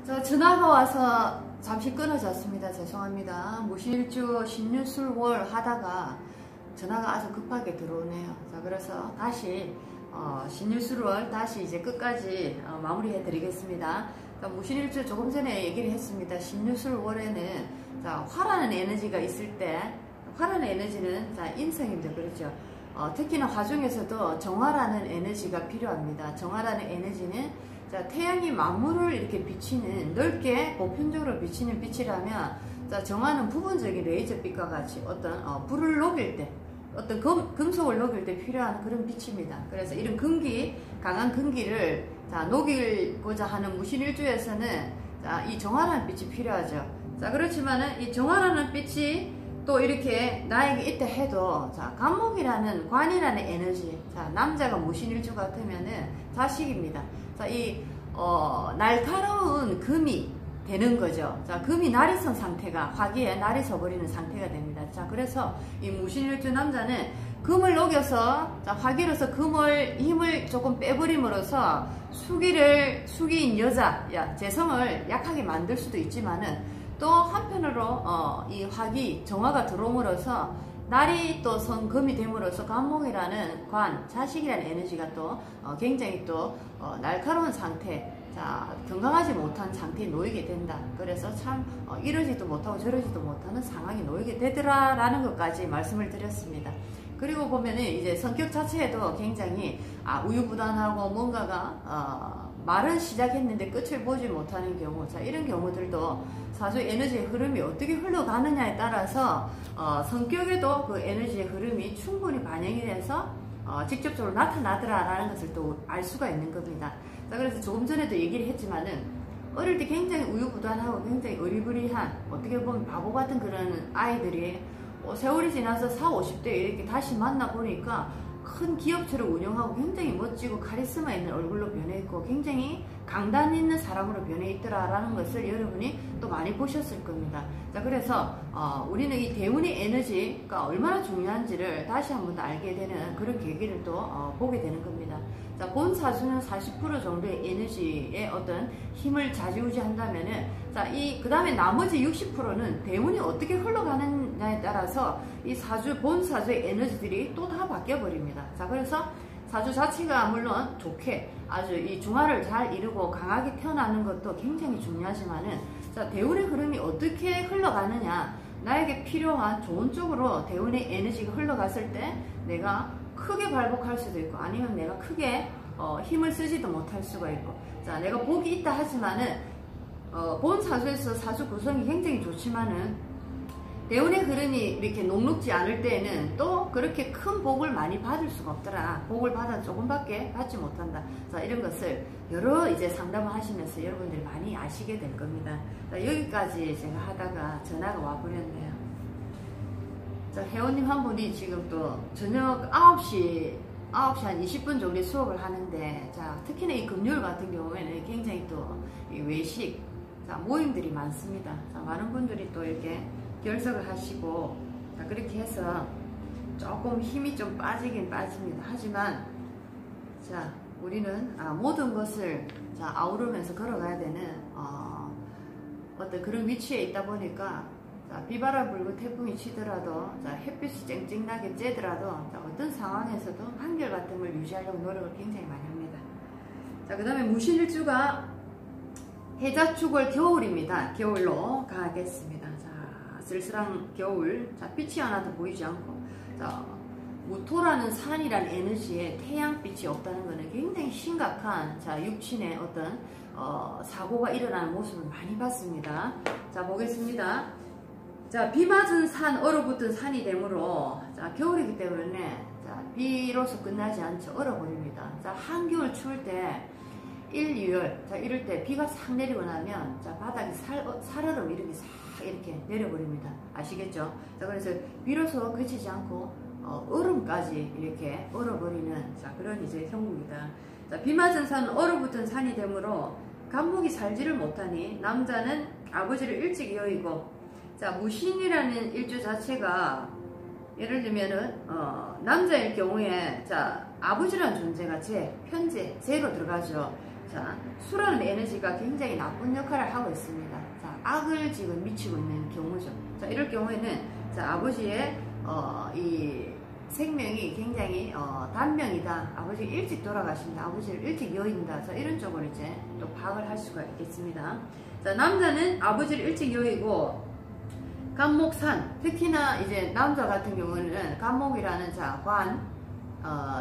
전화가 와서 잠시 끊어졌습니다. 죄송합니다. 무실주 신유술월 하다가 전화가 아주 급하게 들어오네요. 자, 그래서 다시 신유술월 다시 이제 끝까지 마무리해 드리겠습니다. 무신일주 조금 전에 얘기를 했습니다. 신유술월에는 화라는 에너지가 있을 때, 화라는 에너지는 인성입니다. 그렇죠. 특히나 화 중에서도 정화라는 에너지가 필요합니다. 정화라는 에너지는 태양이 만물을 이렇게 비치는, 넓게 보편적으로 비치는 빛이라면, 정화는 부분적인 레이저빛과 같이 어떤 불을 녹일 때, 어떤 금속을 녹일 때 필요한 그런 빛입니다. 그래서 이런 금기, 강한 금기를 녹이고자 하는 무신일주에서는 이 정화라는 빛이 필요하죠. 그렇지만은 이 정화라는 빛이 또 이렇게 나에게 있다 해도, 간목이라는, 관이라는 에너지, 남자가 무신일주 같으면은 자식입니다. 이 날카로운 금이 되는 거죠. 금이 날이 선 상태가, 화기에 날이 서버리는 상태가 됩니다. 그래서 이 무신일주 남자는 금을 녹여서, 화기로서 힘을 조금 빼버림으로써 수기인 여자, 재성을 약하게 만들 수도 있지만은, 또 한편으로 이 화기, 정화가 들어옴으로써 날이 또 성금이 됨으로써 간목이라는 관, 자식이라는 에너지가 또 굉장히 또 날카로운 상태, 건강하지 못한 상태에 놓이게 된다. 그래서 참 이러지도 못하고 저러지도 못하는 상황에 놓이게 되더라라는 것까지 말씀을 드렸습니다. 그리고 보면은 이제 성격 자체에도 굉장히 우유부단하고 뭔가가 말은 시작했는데 끝을 보지 못하는 경우, 이런 경우들도 사주의 에너지의 흐름이 어떻게 흘러가느냐에 따라서 성격에도 그 에너지의 흐름이 충분히 반영이 돼서 직접적으로 나타나더라라는 것을 또 알 수가 있는 겁니다. 그래서 조금 전에도 얘기를 했지만은, 어릴 때 굉장히 우유부단하고 굉장히 어리부리한, 어떻게 보면 바보 같은 그런 아이들이 세월이 지나서 40, 50대 이렇게 다시 만나보니까 큰 기업체를 운영하고 굉장히 멋지고 카리스마 있는 얼굴로 변해있고 굉장히 강단 있는 사람으로 변해있더라라는 것을 여러분이 또 많이 보셨을 겁니다. 그래서 우리는 이 대운의 에너지가 얼마나 중요한지를 다시 한 번 더 알게 되는 그런 계기를 또 보게 되는 겁니다. 본 사주는 40% 정도의 에너지의 어떤 힘을 좌지우지한다면은, 그 다음에 나머지 60%는 대운이 어떻게 흘러가느냐에 따라서 이 본 사주의 에너지들이 또 다 바뀌어버립니다. 그래서 사주 자체가 물론 좋게 아주 이 중화를 잘 이루고 강하게 태어나는 것도 굉장히 중요하지만은, 대운의 흐름이 어떻게 흘러가느냐, 나에게 필요한 좋은 쪽으로 대운의 에너지가 흘러갔을 때 내가 크게 발복할 수도 있고, 아니면 내가 크게 힘을 쓰지도 못할 수가 있고, 내가 복이 있다 하지만은 본 사주에서 사주 구성이 굉장히 좋지만은 대운의 흐름이 이렇게 녹록지 않을 때에는 또 그렇게 큰 복을 많이 받을 수가 없더라. 복을 받아 조금밖에 받지 못한다. 이런 것을 여러 이제 상담을 하시면서 여러분들이 많이 아시게 될 겁니다. 여기까지 제가 하다가 전화가 와버렸네요. 회원님 한 분이 지금 또 저녁 9시 한 20분 정도 수업을 하는데, 특히나 이 금요일 같은 경우에는 굉장히 또 이 외식, 모임들이 많습니다. 많은 분들이 또 이렇게 결석을 하시고, 그렇게 해서 조금 힘이 좀 빠지긴 빠집니다. 하지만 우리는 모든 것을 아우르면서 걸어가야 되는 어떤 그런 위치에 있다 보니까, 비바람 불고 태풍이 치더라도, 햇빛이 쨍쨍나게 쬐더라도 어떤 상황에서도 한결같음을 유지하려고 노력을 굉장히 많이 합니다. 그 다음에 무신일주가 해자축월 겨울입니다. 겨울로 가겠습니다. 쓸쓸한 겨울, 빛이 하나도 보이지 않고, 무토라는 산이라는 에너지에 태양빛이 없다는 것은 굉장히 심각한 육친의 어떤 사고가 일어나는 모습을 많이 봤습니다. 보겠습니다. 비 맞은 산, 얼어붙은 산이 되므로, 겨울이기 때문에 비로소 끝나지 않죠. 얼어버립니다. 한겨울 추울 때 1, 2월, 이럴 때 비가 싹 내리고 나면 바닥에 살얼음 이렇게 내려버립니다. 아시겠죠? 그래서 비로소 그치지 않고 얼음까지 이렇게 얼어버리는 그런 이제 형국이다. 비 맞은 산은 얼어붙은 산이 되므로 간목이 살지를 못하니 남자는 아버지를 일찍 여의고, 무신이라는 일주 자체가 예를 들면은 남자일 경우에 아버지라는 존재가 현재 제로 들어가죠. 자, 수라는 에너지가 굉장히 나쁜 역할을 하고 있습니다. 자, 악을 지금 미치고 있는 경우죠. 자, 이럴 경우에는 자, 아버지의 이 생명이 굉장히 단명이다. 아버지가 일찍 돌아가신다. 아버지를 일찍 여인다. 자, 이런 쪽으로 이제 또 파악을 할 수가 있겠습니다. 자, 남자는 아버지를 일찍 여이고 간목산, 특히나 이제 남자 같은 경우는 간목이라는 자,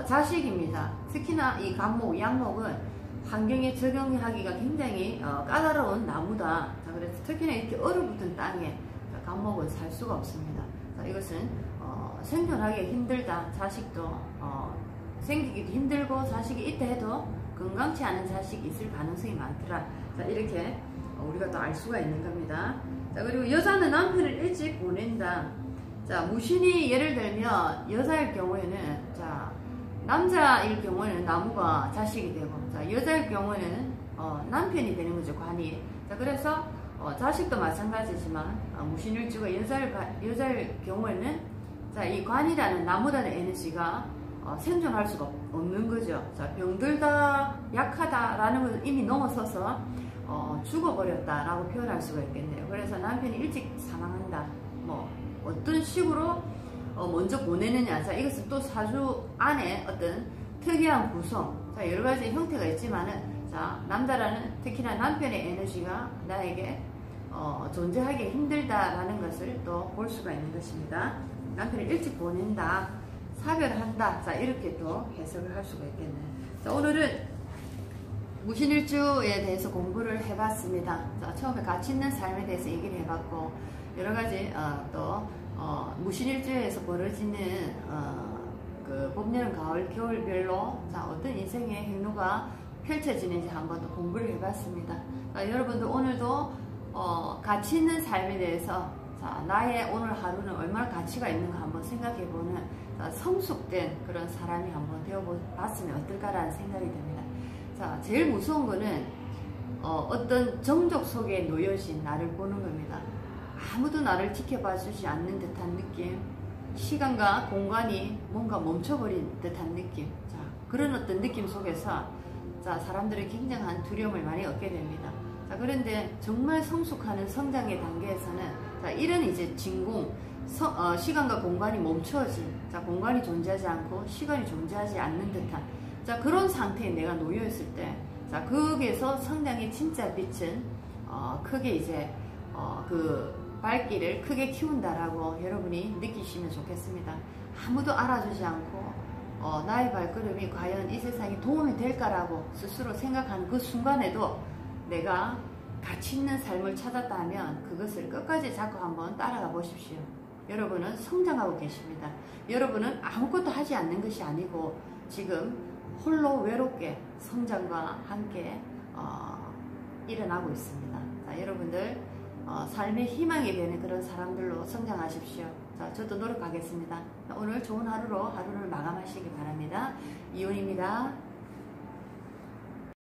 자식입니다. 특히나 이 간목, 양목은 환경에 적용하기가 굉장히 까다로운 나무다. 자, 그래서 특히나 이렇게 얼어붙은 땅에 간목은 살 수가 없습니다. 자, 이것은 생존하기 힘들다. 자식도 생기기도 힘들고 자식이 있다 해도 건강치 않은 자식이 있을 가능성이 많더라. 자, 이렇게 우리가 또 알 수가 있는 겁니다. 자, 그리고 여자는 남편을 일찍 보낸다. 자, 무신이 예를 들면 여자일 경우에는, 자, 남자일 경우에는 나무가 자식이 되고, 자, 여자일 경우에는 남편이 되는 거죠, 관이. 자, 그래서 자식도 마찬가지지만 무신일주가 여자일 경우에는, 자, 이 관이라는 나무라는 에너지가 생존할 수가 없는 거죠. 자, 병들다, 약하다라는 것을 이미 넘어서서 죽어버렸다라고 표현할 수가 있겠네요. 그래서 남편이 일찍 사망한다. 뭐 어떤 식으로 먼저 보내느냐. 자, 이것은 또 사주 안에 어떤 특이한 구성, 자, 여러 가지 형태가 있지만은, 자, 남자라는 특히나 남편의 에너지가 나에게 존재하기 힘들다라는 것을 또 볼 수가 있는 것입니다. 남편을 일찍 보낸다, 사별한다. 자, 이렇게 또 해석을 할 수가 있겠네요. 자, 오늘은 무신일주에 대해서 공부를 해봤습니다. 자, 처음에 가치 있는 삶에 대해서 얘기를 해봤고, 여러 가지 또 무신일주에서 벌어지는 그 봄, 여름, 가을, 겨울별로 자, 어떤 인생의 행로가 펼쳐지는지 한번 또 공부를 해봤습니다. 자, 여러분들 오늘도 가치 있는 삶에 대해서, 자, 나의 오늘 하루는 얼마나 가치가 있는가 한번 생각해보는 성숙된 그런 사람이 한번 되어봤으면 어떨까라는 생각이 듭니다. 자, 제일 무서운 거는 어떤 정적 속에 놓여진 나를 보는 겁니다. 아무도 나를 지켜봐 주지 않는 듯한 느낌, 시간과 공간이 뭔가 멈춰버린 듯한 느낌, 자, 그런 어떤 느낌 속에서 자, 사람들이 굉장한 두려움을 많이 얻게 됩니다. 자, 그런데 정말 성숙하는 성장의 단계에서는, 자, 이런 이제 진공, 시간과 공간이 멈춰진, 자, 공간이 존재하지 않고 시간이 존재하지 않는 듯한, 자, 그런 상태에 내가 놓여있을 때, 자, 거기에서 성장의 진짜 빛은 크게 이제 그 발길을 크게 키운다라고 여러분이 느끼시면 좋겠습니다. 아무도 알아주지 않고 나의 발걸음이 과연 이 세상에 도움이 될까라고 스스로 생각하는 그 순간에도 내가 가치 있는 삶을 찾았다 하면 그것을 끝까지 잡고 한번 따라가 보십시오. 여러분은 성장하고 계십니다. 여러분은 아무것도 하지 않는 것이 아니고 지금 홀로 외롭게 성장과 함께 일어나고 있습니다. 자, 여러분들 삶의 희망이 되는 그런 사람들로 성장하십시오. 자, 저도 노력하겠습니다. 오늘 좋은 하루로 하루를 마감하시기 바랍니다. 이온입니다.